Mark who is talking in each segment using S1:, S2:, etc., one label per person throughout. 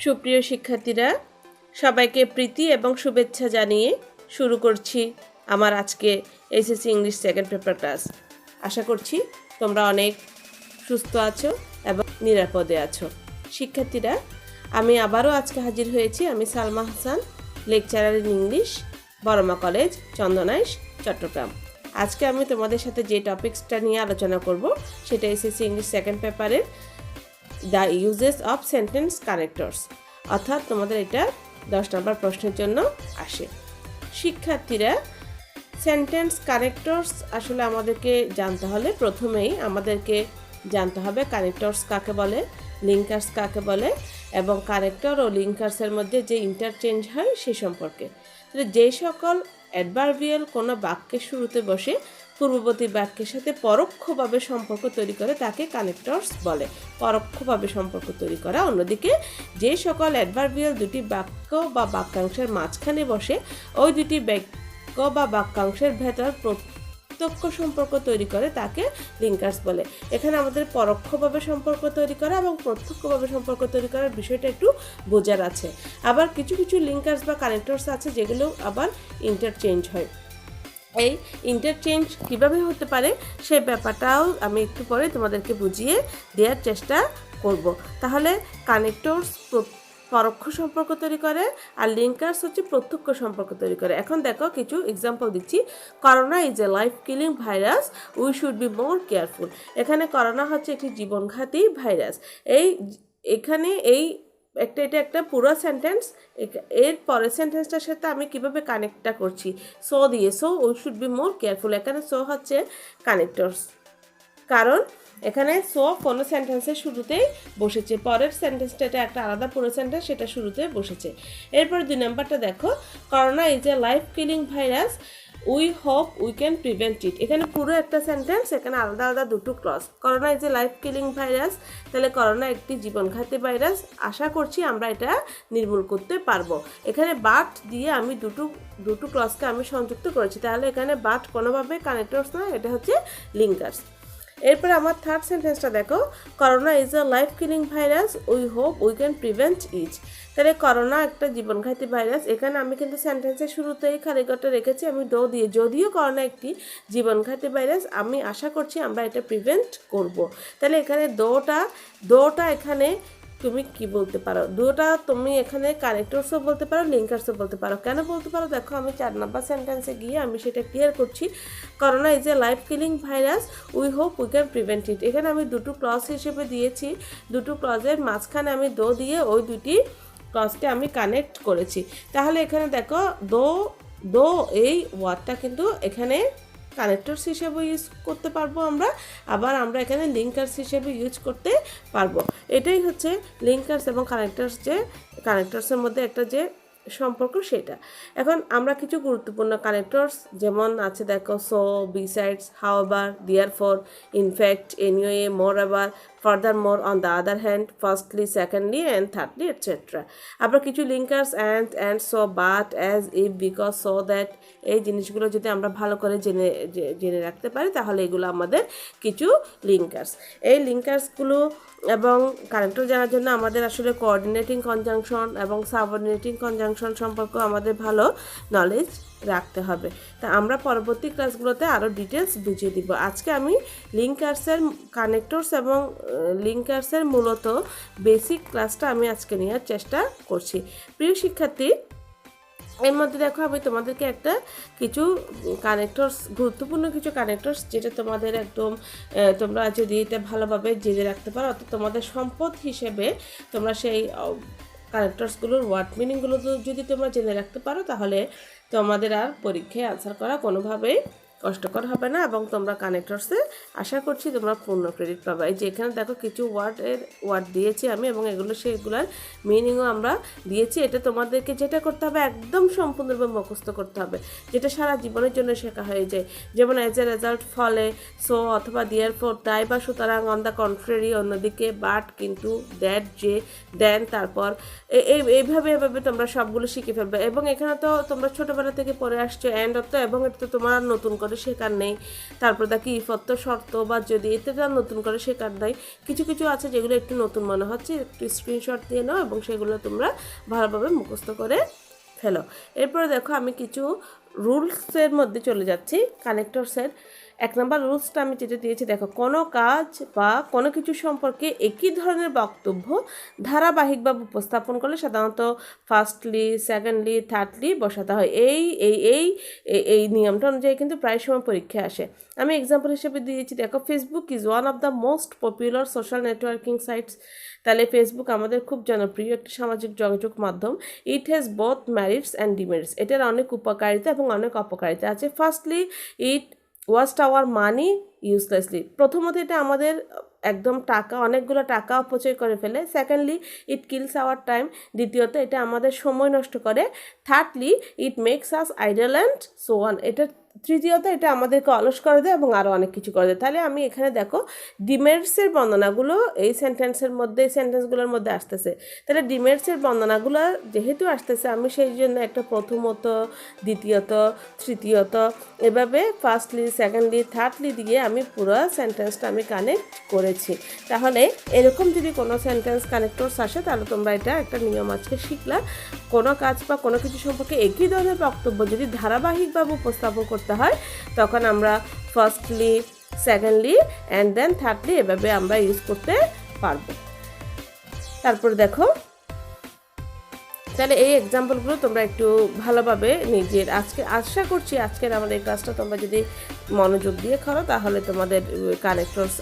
S1: সুপ্রিয় শিক্ষার্থীরা, সবাইকে প্রীতি এবং শুভেচ্ছা জানিয়ে শুরু করছি আমার আজকে SSC English second paper class. আশা করছি তোমরা অনেক সুস্থ আছো এবং নিরাপদে আছো। শিক্ষার্থীরা, আমি আবারও আজকে হাজির হয়েছি। আমি Salma Hasan, lecturer in English, Barama college, Chandanaish, Chattogram. আজকে আমি তোমাদের সাথে যে টপিক্সটা নিয়ে আলোচনা করব সেটা এসএসসি ইংলিশ সেকেন্ড পেপারের the uses of sentence connectors, অর্থাৎ তোমাদের এটা 10 নম্বর প্রশ্নের জন্য আসে। শিক্ষার্থীরা, সেন্টেন্স কানেক্টরস আসলে আমাদেরকে জানতে হলে প্রথমেই আমাদেরকে জানতে হবে কানেক্টরস কাকে বলে, লিঙ্কার্স কাকে বলে এবং কানেক্টর ও লিঙ্কার্সের মধ্যে যে ইন্টারচেঞ্জ হয় সে সম্পর্কে। যে সকল অ্যাডভার্বিয়াল কোনো বাক্যের শুরুতে বসে পূর্ববর্তী বাক্যের সাথে পরোক্ষভাবে সম্পর্ক তৈরি করে তাকে কানেক্টরস বলে। পরোক্ষভাবে সম্পর্ক তৈরি করা। অন্যদিকে যে সকল অ্যাডভার্বিয়াল দুটি বাক্য বা বাক্যাংশের মাঝখানে বসে ওই দুটি বাক্য বা বাক্যাংশের ভেতর প্রত্যক্ষ সম্পর্ক তৈরি করে তাকে লিঙ্কার্স বলে। এখানে আমাদের পরোক্ষভাবে সম্পর্ক তৈরি করা এবং প্রত্যক্ষভাবে সম্পর্ক তৈরি করার বিষয়টা একটু বোঝার আছে। আবার কিছু কিছু লিঙ্কার্স বা কানেক্টরস আছে যেগুলো আবার ইন্টারচেঞ্জ হয়। এই ইন্টারচেঞ্জ কীভাবে হতে পারে সে ব্যাপারটাও আমি একটু পরে তোমাদেরকে বুঝিয়ে দেওয়ার চেষ্টা করব। তাহলে কানেক্টরস পরোক্ষ সম্পর্ক তৈরি করে আর লিঙ্কার্স হচ্ছে প্রত্যক্ষ সম্পর্ক তৈরি করে। এখন দেখো কিছু এক্সাম্পল দিচ্ছি। Corona is a life killing virus, we should be more careful. এখানে করোনা হচ্ছে একটি জীবনঘাতী ভাইরাস। এখানে এটা একটা পুরো সেন্টেন্স। এর পরের সেন্টেন্সটার সাথে আমি কিভাবে কানেক্টটা করছি, সো দিয়ে। So we should be more careful, এখানে সো হচ্ছে কানেক্টরস, কারণ এখানে সো কোনো সেন্টেন্সের শুরুতেই বসেছে। পরের সেন্টেন্সটা এটা একটা আলাদা পুরো সেন্টেন্স, সেটা শুরুতে বসেছে। এরপর 2 নম্বরটা দেখো, corona is a life killing virus, we hope we can prevent it. এখানে পুরো একটা সেন্টেন্স, এখানে আলাদা আলাদা দুটো clause. Corona is a life killing virus, তাহলে করোনা একটি জীবনঘাতী ভাইরাস, আশা করছি আমরা এটা নির্মূল করতে পারবো। এখানে বাট দিয়ে আমি দুটো ক্লজকে আমি সংযুক্ত করেছি, তাহলে এখানে বাট কোনোভাবে কানেক্টরস না, এটা হচ্ছে লিঙ্কার্স। এরপর আমার থার্ড সেন্টেন্সটা দেখো, corona is a life killing virus, we hope we can prevent ইট। তাহলে করোনা একটা জীবনঘাতী ভাইরাস, এখানে আমি কিন্তু সেন্টেন্সের শুরুতেই খালি ঘরটা রেখেছি আমি ডো দিয়ে। যদিও করোনা একটি জীবনঘাতী ভাইরাস, আমি আশা করছি আমরা এটা প্রিভেন্ট করব। তাহলে এখানে দোটা এখানে তুমি কি বলতে পারো, দুটা তুমি এখানে কানেক্টরসও বলতে পারো, লিঙ্কার্সও বলতে পারো। কেন বলতে পারো দেখো, আমি 4 নম্বর সেন্টেন্সে গিয়ে আমি সেটা ক্লিয়ার করছি। Corona is a life killing virus, we hope we can prevent it. এখানে আমি দুটো ক্লজ হিসেবে দিয়েছি, দুটো ক্লজের মাঝখানে আমি দো দিয়ে ওই দুটি ক্লজকে আমি কানেক্ট করেছি। তাহলে এখানে দেখো দো এই ওয়ার্ডটা কিন্তু এখানে কানেক্টরস হিসেবে ইউজ করতে পারবো আমরা, আবার আমরা এখানে লিঙ্কার্স হিসেবে ইউজ করতে পারবো। এটাই হচ্ছে লিঙ্কার্স এবং কানেক্টরসের মধ্যে একটা যে সম্পর্ক সেটা। এখন আমরা কিছু গুরুত্বপূর্ণ কানেক্টরস যেমন আছে দেখো, so, besides, however, therefore, in fact, anyway, moreover, furthermore, on the other hand, firstly, secondly and thirdly etcetera. আবার কিছু linkers and, so, but, as, if, because, so that, এই জিনিসগুলো যদি আমরা ভালো করে জেনে রাখতে পারি তাহলে এগুলো আমাদের কিছু লিঙ্কার্স। এই লিঙ্কার্সগুলো এবং কানেক্টর জানার জন্য আমাদের আসলে কোঅর্ডিনেটিং কনজাংশন এবং সাবঅর্ডিনেটিং কনজাংশন সম্পর্কে আমাদের ভালো নলেজ রাখতে হবে। তা আমরা পরবর্তী ক্লাসগুলোতে আরও ডিটেলস বুঝিয়ে দিব। আজকে আমি কানেক্টরস এবং লিঙ্কার্সের মূলত বেসিক ক্লাসটা আমি আজকে নেওয়ার চেষ্টা করছি। প্রিয় শিক্ষার্থী, এর মধ্যে দেখো আমি তোমাদেরকে কিছু কানেক্টরস, গুরুত্বপূর্ণ কিছু কানেক্টরস যেটা তোমাদের একদম তোমরা যদি এটা ভালোভাবে জেনে রাখতে পারো, অর্থাৎ তোমাদের সম্পদ হিসেবে তোমরা সেই কানেক্টরসগুলোর ওয়ার্ড মিনিংগুলো যদি তোমরা জেনে রাখতে পারো তাহলে তোমাদের আর পরীক্ষায় আনসার করা কোনোভাবেই কষ্টকর হবে না এবং তোমরা কানেক্টরসে আশা করছি তোমরা পূর্ণ ক্রেডিট পাবে। এই যে এখানে দেখো কিছু ওয়ার্ড দিয়েছি আমি এবং সেগুলোর মিনিংও আমরা দিয়েছি। এটা তোমাদেরকে যেটা করতে হবে একদম সম্পূর্ণরূপে মুখস্থ করতে হবে, যেটা সারা জীবনের জন্য শেখা হয়ে যায়। যেমন অ্যাজ এ রেজাল্ট, ফলে, সো অথবা দেয়ারফর, তাই বা সুতরাং, অন দ্য কন্ট্রারি অন্যদিকে, বাট কিন্তু, দ্যাট যে, দেন তারপর, এইভাবে তোমরা সবগুলো শিখে ফেলবে। এবং এখানে তো তোমরা ছোটোবেলা থেকে পড়ে আসছো অ্যান্ড অর্থ, এবং এটা তো তোমার নতুন করে করে শেখার নেই, তারপর তাকে ইফত্ত শর্ত বা যদি এতে নতুন করে শেখার নেই। কিছু কিছু আছে যেগুলো একটু নতুন মনে হচ্ছে, একটু স্ক্রিনশট দিয়ে নাও এবং সেগুলো তোমরা ভালোভাবে মুখস্থ করে ফেলো। এরপরে দেখো আমি কিছু রুলসের মধ্যে চলে যাচ্ছি। কানেক্টরসের 1 নম্বর রুলসটা আমি যেটা দিয়েছি, দেখো কোনো কাজ বা কোনো কিছু সম্পর্কে একই ধরনের বক্তব্য ধারাবাহিকভাবে উপস্থাপন করলে সাধারণত ফার্স্টলি, সেকেন্ডলি, থার্ডলি বসাতে হয়। এই নিয়মটা অনুযায়ী কিন্তু প্রায় সময় পরীক্ষায় আসে। আমি এক্সাম্পল হিসেবে দিয়েছি, দেখো Facebook is one of the most popular social networking sites. তাহলে ফেসবুক আমাদের খুব জনপ্রিয় একটি সামাজিক যোগাযোগ মাধ্যম। It has both merits and demerits. এটার অনেক উপকারিতা এবং অনেক অপকারিতা আছে। Firstly, it waste our money uselessly. প্রথমত এটা আমাদের একদম অনেকগুলো টাকা অপচয় করে ফেলে। Secondly, it kills our time. দ্বিতীয়ত, এটা আমাদের সময় নষ্ট করে। Thirdly, it makes us idle and so on. তৃতীয়ত, এটা আমাদেরকে অলস করে দেয় এবং আরও অনেক কিছু করে দেয়। তাহলে আমি এখানে দেখো ডিমেরিটসের বর্ণনাগুলো এই সেন্টেন্সগুলোর মধ্যে আসতেছে। তাহলে ডিমেরিটসের বর্ণনাগুলো যেহেতু আসতেছে, আমি সেই জন্য একটা প্রথমত, দ্বিতীয়ত, তৃতীয়ত, এভাবে ফার্স্টলি, সেকেন্ডলি, থার্ডলি দিয়ে আমি পুরো সেন্টেন্সটা আমি কানেক্ট করেছি। তাহলে এরকম যদি কোনো সেন্টেন্স কানেক্টরস আসে, তাহলে তোমরা এটা একটা নিয়ম আজকে শিখলা। কোনো কাজ বা কোনো কিছু সম্পর্কে একই ধরনের বক্তব্য যদি ধারাবাহিকভাবে উপস্থাপন করতে হয়, তখন আমরা firstly, secondly and then thirdly এভাবে আমরা ইউজ করতে পারবো। তারপর দেখো, তাহলে এই এক্সাম্পলগুলো তোমরা একটু ভালোভাবে আশা করছি আজকের আমাদের এই ক্লাসটা তোমরা যদি মনোযোগ দিয়ে করো, তাহলে তোমাদের কানেক্টরস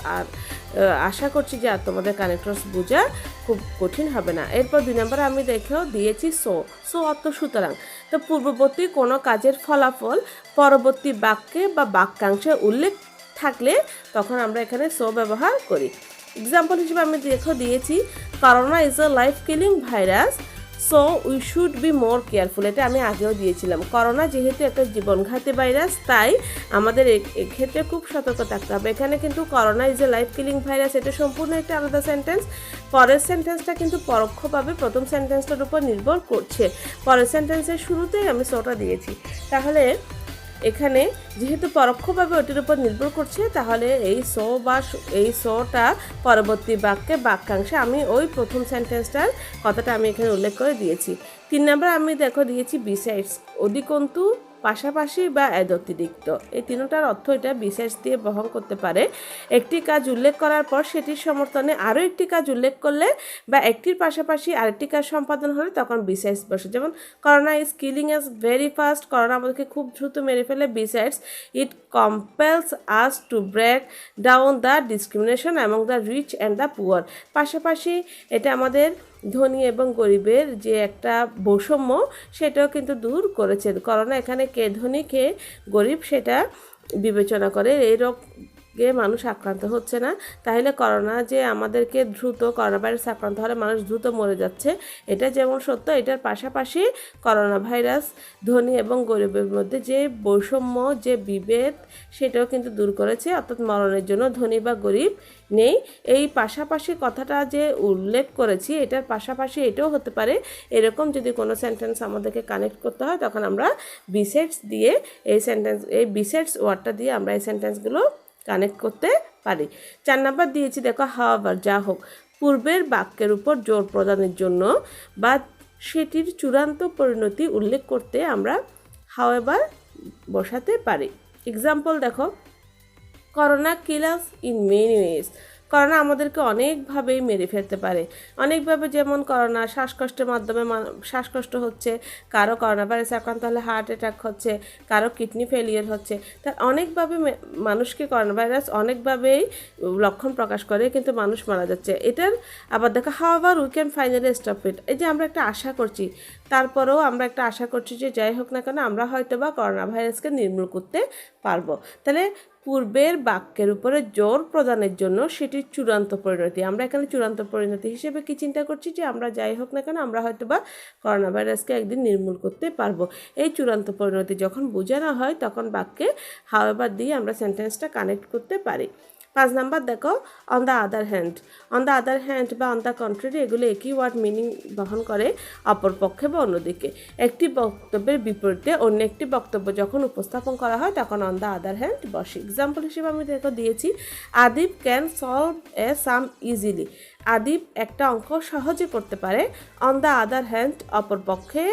S1: আশা করছি যে আর তোমাদের কানেক্টরস বোঝা খুব কঠিন হবে না। এরপর 2 নম্বরে আমি দিয়েছি সো অর্থ সুতরাং। তো পূর্ববর্তী কোনো কাজের ফলাফল পরবর্তী বাক্যে বা বাক্যাংশে উল্লেখ থাকলে তখন আমরা এখানে সো ব্যবহার করি। এক্সাম্পল হিসেবে আমি দিয়েছি, corona is a life killing virus, so we should be more careful. এটা আমি আগেও দিয়েছিলাম। করোনা যেহেতু একটা জীবনঘাতী ভাইরাস, তাই আমাদের এক্ষেত্রে খুব সতর্ক থাকতে হবে। এখানে কিন্তু corona is a life killing virus, এটা সম্পূর্ণ একটা আলাদা সেন্টেন্স। পরের সেন্টেন্সটা কিন্তু পরোক্ষভাবে প্রথম সেন্টেন্সটার উপর নির্ভর করছে। পরের সেন্টেন্সের শুরুতেই আমি সোটা দিয়েছি। তাহলে এখানে যেহেতু পরোক্ষভাবে ওটির উপর নির্ভর করছে, তাহলে এই সোটা পরবর্তী বাক্যাংশে আমি ওই প্রথম সেন্টেন্সটার কথাটা আমি এখানে উল্লেখ করে দিয়েছি। 3 নম্বর আমি বিসাইডস, অধিকন্তু, পাশাপাশি বা অতিরিক্ত। এই তিনটার অর্থ এটা বিসাইডস দিয়ে বহন করতে পারে। একটি কাজ উল্লেখ করার পর সেটির সমর্থনে আরও একটি কাজ উল্লেখ করলে বা একটির পাশাপাশি আরেকটি কাজ সম্পাদন হলে তখন বিসাইডস বসে। যেমন corona is killing us very fast, corona আমাদেরকে খুব দ্রুত মেরে ফেলে। Besides, it compels us to break down the discrimination among the rich and the poor. পাশাপাশি এটা আমাদের ধনী এবং গরিবের যে একটা বৈষম্য, সেটাও কিন্তু দূর করেছে। করোনা এখানে কে ধনী কে গরিব সেটা বিবেচনা করে। এই রোগে মানুষ আক্রান্ত হচ্ছে না। তাহলে করোনা যে আমাদেরকে করোনা ভাইরাস আক্রান্ত হলে মানুষ দ্রুত মরে যাচ্ছে, এটা যেমন সত্য, এটার পাশাপাশি করোনা ভাইরাস ধনী এবং গরিবের মধ্যে যে বৈষম্য, যে বিভেদ, সেটাও কিন্তু দূর করেছে। অর্থাৎ মরণের জন্য ধনী বা গরিব নেই। এই পাশাপাশি কথাটা যে উল্লেখ করেছি, এটার পাশাপাশি এটাও হতে পারে। এরকম যদি কোনো সেন্টেন্স আমাদেরকে কানেক্ট করতে হয়, তখন আমরা বিসাইডস দিয়ে এই বিসাইডস ওয়ার্ডটা দিয়ে আমরা এই সেন্টেন্সগুলো কানেক্ট করতে পারি। 4 নম্বর দিয়েছি, দেখো হাওয়াভার, যা হোক, পূর্বের বাক্যের উপর জোর প্রদানের জন্য বা সেটির চূড়ান্ত পরিণতি উল্লেখ করতে আমরা হাওয়াভার বসাতে পারি। এক্সাম্পল দেখো, corona class in many ways. Corona আমাদেরকে অনেকভাবেই মেরে ফেলতে পারে। অনেকভাবে, যেমন করোনা শ্বাসকষ্টের মাধ্যমে শ্বাসকষ্ট হচ্ছে, কারো করোনা ভাইরাস আক্রান্ত হলে হার্ট অ্যাটাক হচ্ছে, কারো কিডনি ফেলিয়ার হচ্ছে। তার অনেকভাবে মানুষকে করোনা ভাইরাস অনেকভাবেই লক্ষণ প্রকাশ করে, কিন্তু মানুষ মারা যাচ্ছে। এটার আবার দেখো, হাওয়াভার we can finally stop it. এই যে আমরা একটা আশা করছি, তারপরেও আমরা একটা আশা করছি যে যাই হোক না কেন আমরা হয়তো বা করোনা ভাইরাসকে নির্মূল করতে পারবো। তাহলে পূর্বের বাক্যের উপরে জোর প্রদানের জন্য সেটির চূড়ান্ত পরিণতি, আমরা এখানে চূড়ান্ত পরিণতি হিসেবে কি চিন্তা করছি, যে আমরা যাই হোক না কেন আমরা হয়তো বা করোনা ভাইরাসকে একদিন নির্মূল করতে পারবো। এই চূড়ান্ত পরিণতি যখন বোঝানো হয়, তখন বাক্যে হাওয়াভার দিয়ে আমরা সেন্টেন্সটা কানেক্ট করতে পারি। 5 নাম্বার দেখো on the other hand. On the other hand বা অন দ্য কন্ট্রারি এগুলো একই ওয়ার্ড মিনিং বহন করে অপর পক্ষে বা অন্যদিকে। একটি বক্তব্যের বিপরীতে অন্য একটি বক্তব্য যখন উপস্থাপন করা হয় তখন অন দ্য আদার হ্যান্ড বসে। এক্সাম্পল হিসেবে আমি দেখো দিয়েছি Adib can solve a some easily. Adib একটা অঙ্ক সহজে করতে পারে। অন দ্য আদার হ্যান্ড অপর পক্ষে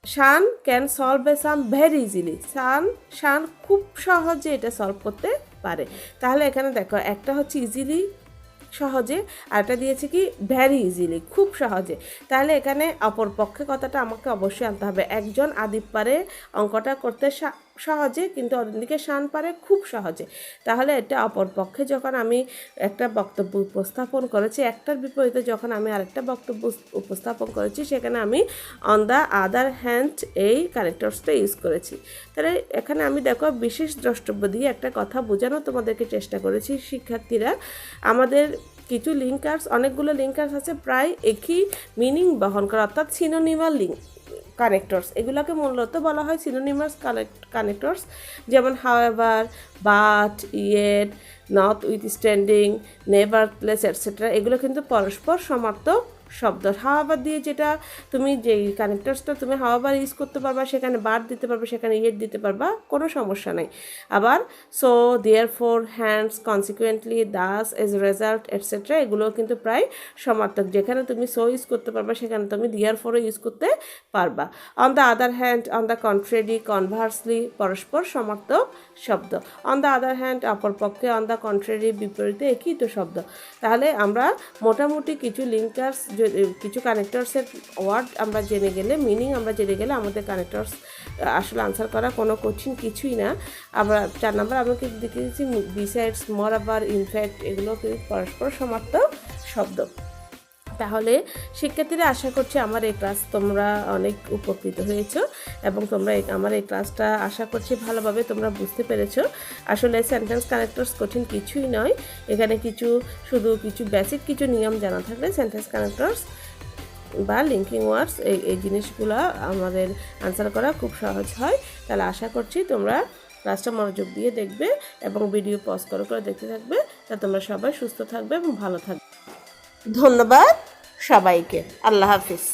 S1: Shan can solve a sum very easily. Shan খুব সহজে এটা সলভ করতে পারে। তাহলে এখানে দেখো একটা হচ্ছে ইজিলি সহজে, আর একটা দিয়েছে কি ভেরি ইজিলি খুব সহজে। তাহলে এখানে অপর পক্ষে কথাটা আমাকে অবশ্যই আনতে হবে। একজন আদিব পারে অঙ্কটা করতে সহজে, কিন্তু অন্যদিকে শান পারে খুব সহজে। তাহলে এটা অপর পক্ষে যখন আমি একটা বক্তব্য উপস্থাপন করেছি, একটার বিপরীতে যখন আমি আরেকটা বক্তব্য উপস্থাপন করেছি, সেখানে আমি অন দ্য আদার হ্যান্ড এই কানেক্টরসটা ইউজ করেছি। তাহলে এখানে আমি দেখো বিশেষ দ্রষ্টব্য দিয়ে একটা কথা বোঝানো তোমাদেরকে চেষ্টা করেছি। শিক্ষার্থীরা, আমাদের কিছু লিঙ্কার্স, অনেকগুলো লিঙ্কার্স আছে প্রায় একই মিনিং বহন করে, অর্থাৎ সিনোনিমাল কানেক্টরস। এগুলোকে মূলত বলা হয় সিনোনিমাস কানেক্টরস, যেমন however, but, yet, notwithstanding, nevertheless etcetera. এগুলো কিন্তু পরস্পর সমার্থক শব্দ। হাওয়েভার দিয়ে যেটা তুমি যেই কানেক্টরসটা তুমি হাওয়েভার ইউজ করতে পারবা, সেখানে বাট দিতে পারবে, সেখানে ইয়েট দিতে পারবা, কোনো সমস্যা নেই। আবার so, therefore, hence, consequently, thus, as result etcetera এগুলো কিন্তু প্রায় সমার্থক। যেখানে তুমি সো ইউজ করতে পারবা, সেখানে তুমি দেয়ারফোরও ইউজ করতে পারবা। On the other hand, on the contrary, conversely পরস্পর সমার্থক শব্দ। অন দ্য আদার হ্যান্ড অপর পক্ষে, অন দ্য কন্ট্রারি বিপরীতে, একই তো শব্দ। তাহলে আমরা মোটামুটি কিছু লিঙ্কার্স, কিছু কানেক্টরসের ওয়ার্ড আমরা জেনে গেলে, মিনিং আমরা জেনে গেলে আমাদের কানেক্টরস আসলে আনসার করা কোনো কঠিন কিছুই না। আমরা 4 নাম্বার আমাকে দেখে দিচ্ছি বিসাইডস, মোর আবার, ইনফ্যাক্ট এগুলো পরস্পর সমার্থক শব্দ। তাহলে শিক্ষার্থীরা, আশা করছি আমার এই ক্লাস তোমরা অনেক উপকৃত হয়েছো এবং তোমরা আমার এই ক্লাসটা আশা করছি ভালোভাবে তোমরা বুঝতে পেরেছো। আসলে সেন্টেন্স কানেক্টরস কঠিন কিছুই নয়। এখানে শুধু কিছু বেসিক কিছু নিয়ম জানা থাকলে সেন্টেন্স কানেক্টরস বা লিঙ্কিং ওয়ার্ডস এই জিনিসগুলো আমাদের আনসার করা খুব সহজ হয়। তাহলে আশা করছি তোমরা ক্লাসটা মনোযোগ দিয়ে দেখবে এবং ভিডিও পজ করে দেখতে থাকবে। তা তোমরা সবাই সুস্থ থাকবে এবং ভালো থাকবে। ধন্যবাদ সবাইকে। আল্লাহ হাফিজ।